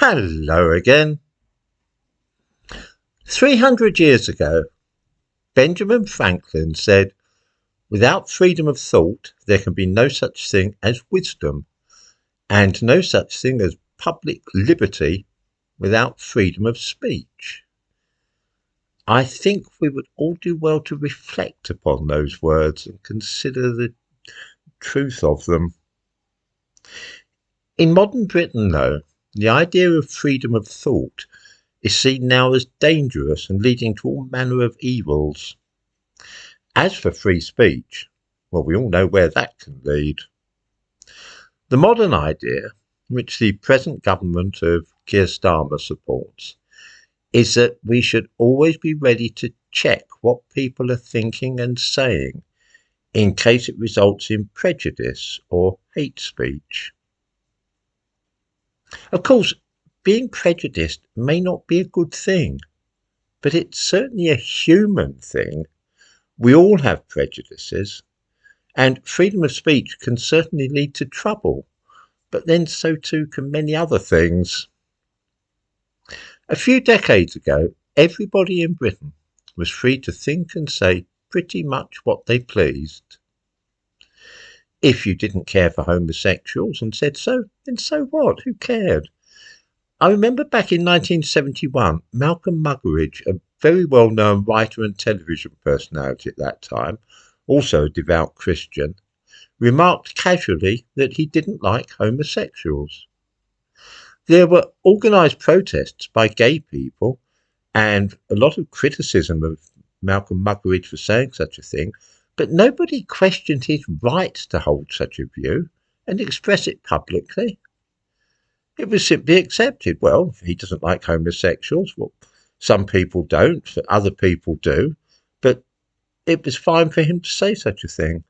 Hello again. 300 years ago, Benjamin Franklin said, "Without freedom of thought, there can be no such thing as wisdom, and no such thing as public liberty without freedom of speech." I think we would all do well to reflect upon those words and consider the truth of them. In modern Britain, though, the idea of freedom of thought is seen now as dangerous and leading to all manner of evils. As for free speech, well, we all know where that can lead. The modern idea, which the present government of Keir Starmer supports, is that we should always be ready to check what people are thinking and saying in case it results in prejudice or hate speech. Of course, being prejudiced may not be a good thing, but it's certainly a human thing. We all have prejudices, and freedom of speech can certainly lead to trouble, but then so too can many other things. A few decades ago, everybody in Britain was free to think and say pretty much what they pleased. If you didn't care for homosexuals and said so, then so what? Who cared? I remember back in 1971, Malcolm Muggeridge, a very well-known writer and television personality at that time, also a devout Christian, remarked casually that he didn't like homosexuals. There were organised protests by gay people and a lot of criticism of Malcolm Muggeridge for saying such a thing, but nobody questioned his right to hold such a view and express it publicly. It was simply accepted. Well, if he doesn't like homosexuals, well, some people don't, other people do, but it was fine for him to say such a thing.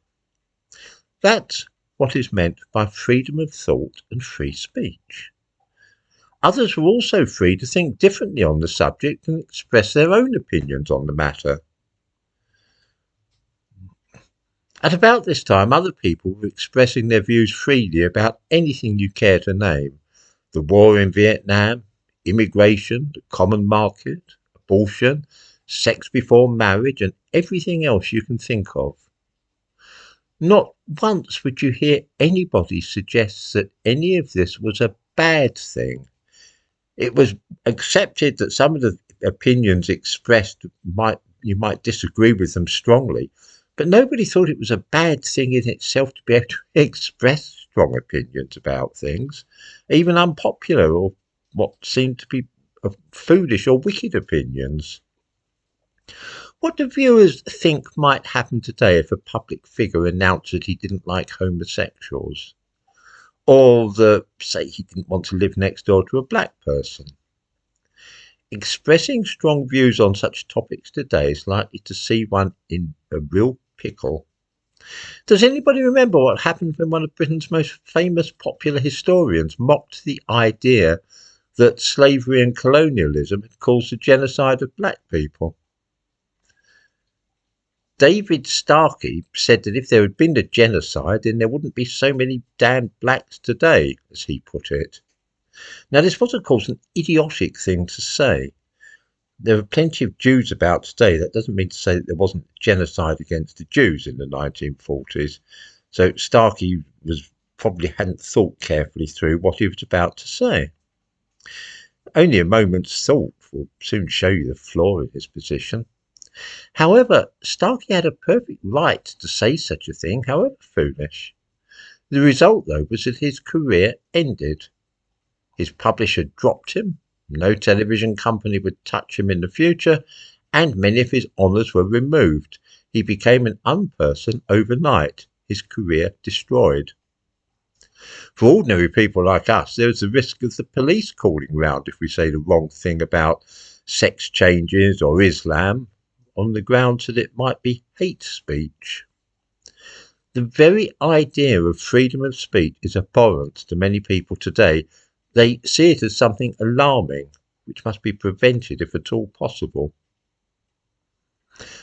That's what is meant by freedom of thought and free speech. Others were also free to think differently on the subject and express their own opinions on the matter. At about this time, other people were expressing their views freely about anything you care to name: the war in Vietnam, immigration, the common market, abortion, sex before marriage, and everything else you can think of. Not once would you hear anybody suggest that any of this was a bad thing. It was accepted that some of the opinions expressed you might disagree with them strongly, but nobody thought it was a bad thing in itself to be able to express strong opinions about things, even unpopular or what seemed to be foolish or wicked opinions. What do viewers think might happen today if a public figure announced that he didn't like homosexuals? Or that, say, he didn't want to live next door to a black person? Expressing strong views on such topics today is likely to see one in a real pickle. Does anybody remember what happened when one of Britain's most famous popular historians mocked the idea that slavery and colonialism had caused the genocide of black people? David Starkey said that if there had been a genocide, then there wouldn't be so many damned blacks today, as he put it. Now, this was, of course, an idiotic thing to say. There are plenty of Jews about today. That doesn't mean to say that there wasn't genocide against the Jews in the 1940s. So Starkey probably hadn't thought carefully through what he was about to say. Only a moment's thought will soon show you the flaw in his position. However, Starkey had a perfect right to say such a thing, however foolish. The result, though, was that his career ended. His publisher dropped him, no television company would touch him in the future, and many of his honours were removed. He became an unperson overnight, his career destroyed. For ordinary people like us, there is the risk of the police calling round if we say the wrong thing about sex changes or Islam, on the grounds that it might be hate speech. The very idea of freedom of speech is abhorrent to many people today. They see it as something alarming, which must be prevented if at all possible.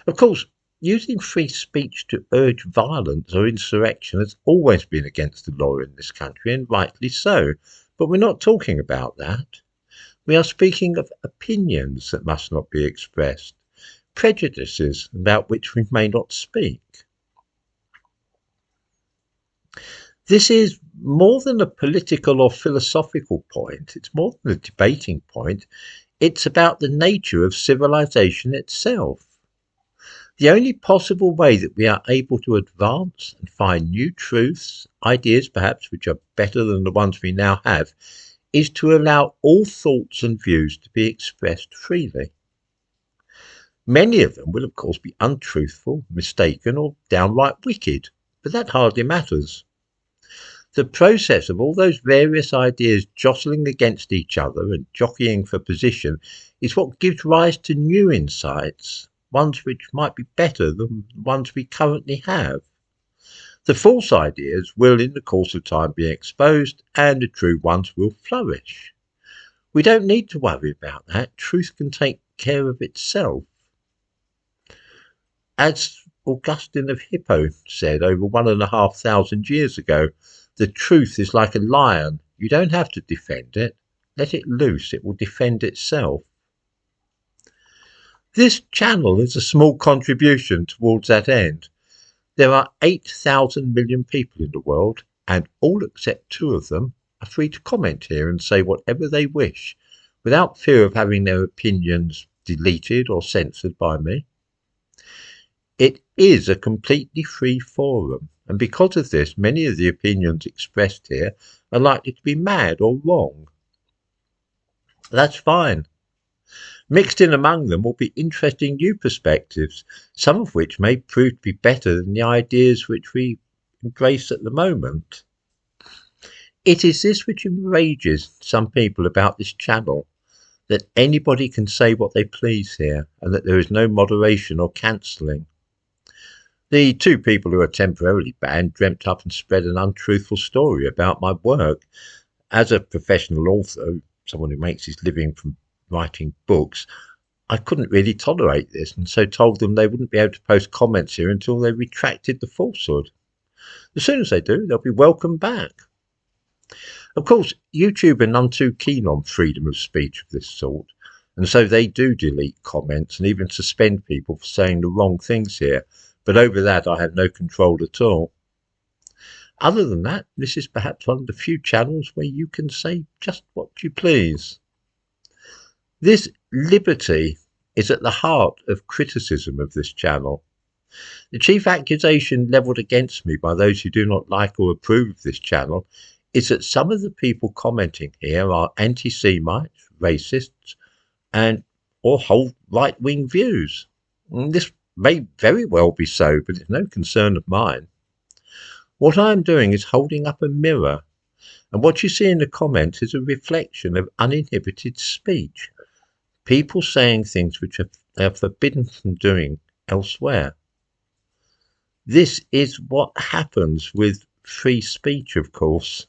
Of course, using free speech to urge violence or insurrection has always been against the law in this country, and rightly so, but we're not talking about that. We are speaking of opinions that must not be expressed, prejudices about which we may not speak. This is more than a political or philosophical point, it's more than a debating point, it's about the nature of civilization itself. The only possible way that we are able to advance and find new truths, ideas perhaps which are better than the ones we now have, is to allow all thoughts and views to be expressed freely. Many of them will of course be untruthful, mistaken or downright wicked, but that hardly matters. The process of all those various ideas jostling against each other and jockeying for position is what gives rise to new insights, ones which might be better than the ones we currently have. The false ideas will in the course of time be exposed and the true ones will flourish. We don't need to worry about that. Truth can take care of itself. As Augustine of Hippo said over 1,500 years ago, the truth is like a lion. You don't have to defend it. Let it loose. It will defend itself. This channel is a small contribution towards that end. There are 8,000 million people in the world, and all except 2 of them are free to comment here and say whatever they wish, without fear of having their opinions deleted or censored by me. It is a completely free forum, and because of this, many of the opinions expressed here are likely to be mad or wrong. That's fine. Mixed in among them will be interesting new perspectives, some of which may prove to be better than the ideas which we embrace at the moment. It is this which enrages some people about this channel, that anybody can say what they please here, and that there is no moderation or cancelling. The 2 people who are temporarily banned dreamt up and spread an untruthful story about my work. As a professional author, someone who makes his living from writing books, I couldn't really tolerate this, and so told them they wouldn't be able to post comments here until they retracted the falsehood. As soon as they do, they'll be welcome back. Of course, YouTube are none too keen on freedom of speech of this sort, and so they do delete comments and even suspend people for saying the wrong things here, but over that I have no control at all. Other than that, this is perhaps one of the few channels where you can say just what you please. This liberty is at the heart of criticism of this channel. The chief accusation levelled against me by those who do not like or approve of this channel is that some of the people commenting here are anti-Semites, racists, and or hold right-wing views. And this may very well be so, but it's no concern of mine. What I am doing is holding up a mirror, and what you see in the comments is a reflection of uninhibited speech. People saying things which they are forbidden from doing elsewhere. This is what happens with free speech, of course.